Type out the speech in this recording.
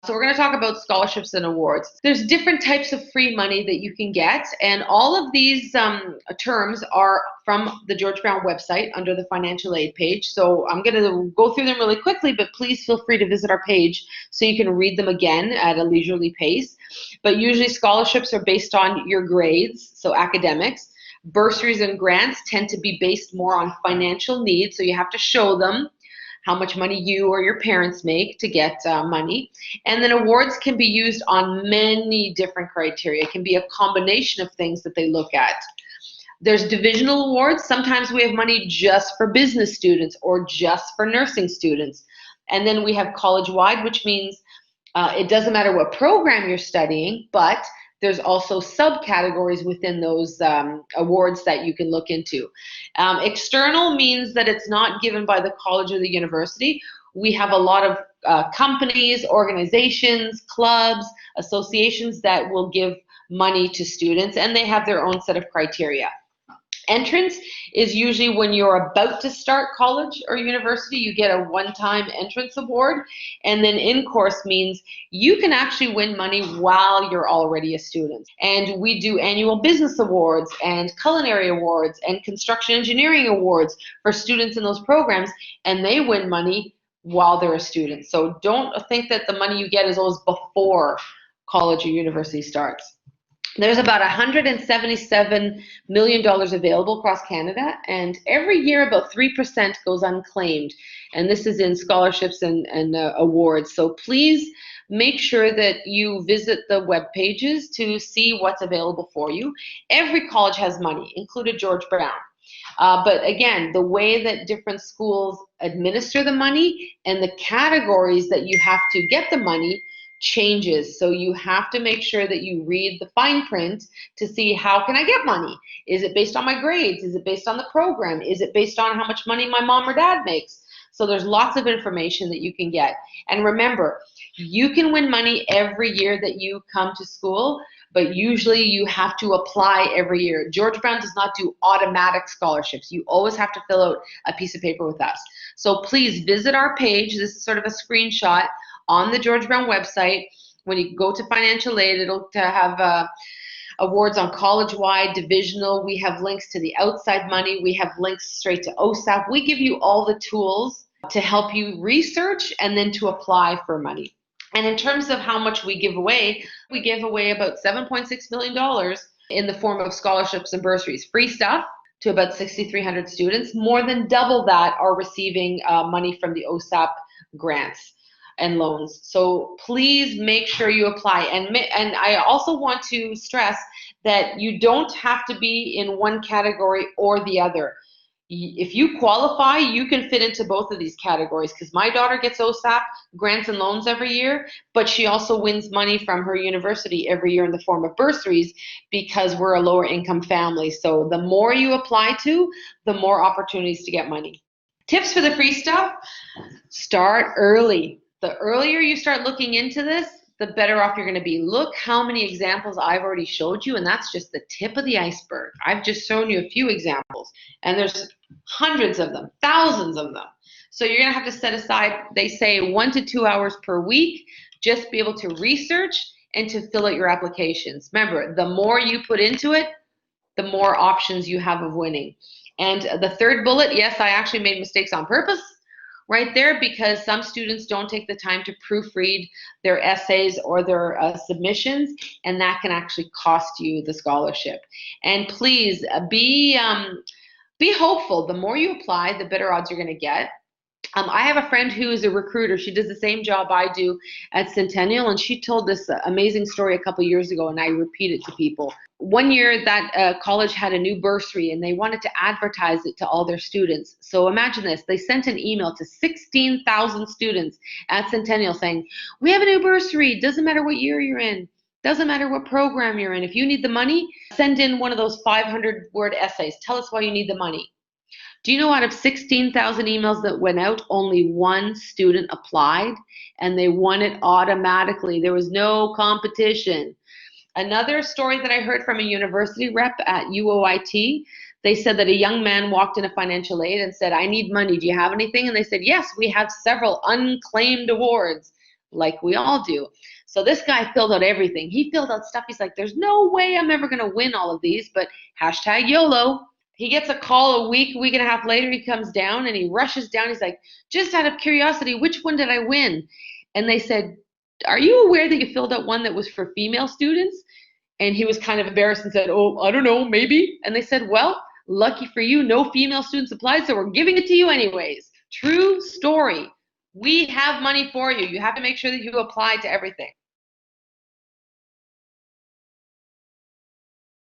So we're going to talk about scholarships and awards. There's different types of free money that you can get, and all of these terms are from the George Brown website under the financial aid page. So I'm going to go through them really quickly, but please feel free to visit our page so you can read them again at a leisurely pace. But usually scholarships are based on your grades, so academics. Bursaries and grants tend to be based more on financial needs, so you have to show them how much money you or your parents make to get money. And then awards can be used on many different criteria. It can be a combination of things that they look at. There's divisional awards. Sometimes we have money just for business students or just for nursing students. And then we have college-wide, which means it doesn't matter what program you're studying, but there's also subcategories within those awards that you can look into. External means that it's not given by the college or the university. We have a lot of companies, organizations, clubs, associations that will give money to students, and they have their own set of criteria. Entrance is usually when you're about to start college or university, you get a one-time entrance award. And then in-course means you can actually win money while you're already a student. And we do annual business awards and culinary awards and construction engineering awards for students in those programs, and they win money while they're a student. So don't think that the money you get is always before college or university starts. There's about $177 million available across Canada, and every year about 3% goes unclaimed. And this is in scholarships and awards. So please make sure that you visit the web pages to see what's available for you. Every college has money, including George Brown. But again, the way that different schools administer the money and the categories that you have to get the money changes. So you have to make sure that you read the fine print to see, how can I get money? Is it based on my grades? Is it based on the program? Is it based on how much money my mom or dad makes? So there's lots of information that you can get. And remember, you can win money every year that you come to school, but usually you have to apply every year. George Brown does not do automatic scholarships. You always have to fill out a piece of paper with us. So please visit our page. This is sort of a screenshot on the George Brown website. When you go to financial aid, it'll have awards on college-wide, divisional. We have links to the outside money. We have links straight to OSAP. We give you all the tools to help you research and then to apply for money. And in terms of how much we give away about $7.6 million in the form of scholarships and bursaries. Free stuff to about 6,300 students. More than double that are receiving money from the OSAP grants and loans. So please make sure you apply. And I also want to stress that you don't have to be in one category or the other. If you qualify, you can fit into both of these categories, because my daughter gets OSAP grants and loans every year, but she also wins money from her university every year in the form of bursaries, because we're a lower income family. So the more you apply to, the more opportunities to get money. Tips for the free stuff: start early. The earlier you start looking into this, the better off you're going to be. Look how many examples I've already showed you, and that's just the tip of the iceberg. I've just shown you a few examples, and there's hundreds of them, thousands of them. So you're going to have to set aside, they say, 1 to 2 hours per week, just be able to research and to fill out your applications. Remember, the more you put into it, the more options you have of winning. And the third bullet, yes, I actually made mistakes on purpose right there, because some students don't take the time to proofread their essays or their submissions, and that can actually cost you the scholarship. And please be hopeful. The more you apply, the better odds you're going to get. I have a friend who is a recruiter. She does the same job I do at Centennial, and she told this amazing story a couple years ago, and I repeat it to people. One year that college had a new bursary, and they wanted to advertise it to all their students. So imagine this. They sent an email to 16,000 students at Centennial saying, we have a new bursary. Doesn't matter what year you're in. Doesn't matter what program you're in. If you need the money, send in one of those 500-word essays. Tell us why you need the money. Do you know, out of 16,000 emails that went out, only one student applied, and they won it automatically? There was no competition. Another story that I heard from a university rep at UOIT, they said that a young man walked into financial aid and said, I need money. Do you have anything? And they said, yes, we have several unclaimed awards. like we all do. So this guy filled out everything. He filled out stuff. He's like, there's no way I'm ever going to win all of these, but hashtag YOLO. He gets a call a week and a half later. He comes down and he rushes down. He's like, just out of curiosity, which one did I win? And they said, are you aware that you filled out one that was for female students? And he was kind of embarrassed and said, oh, I don't know, maybe. And they said, well, lucky for you, no female students applied, so we're giving it to you anyways. True story. We have money for you. You have to make sure that you apply to everything.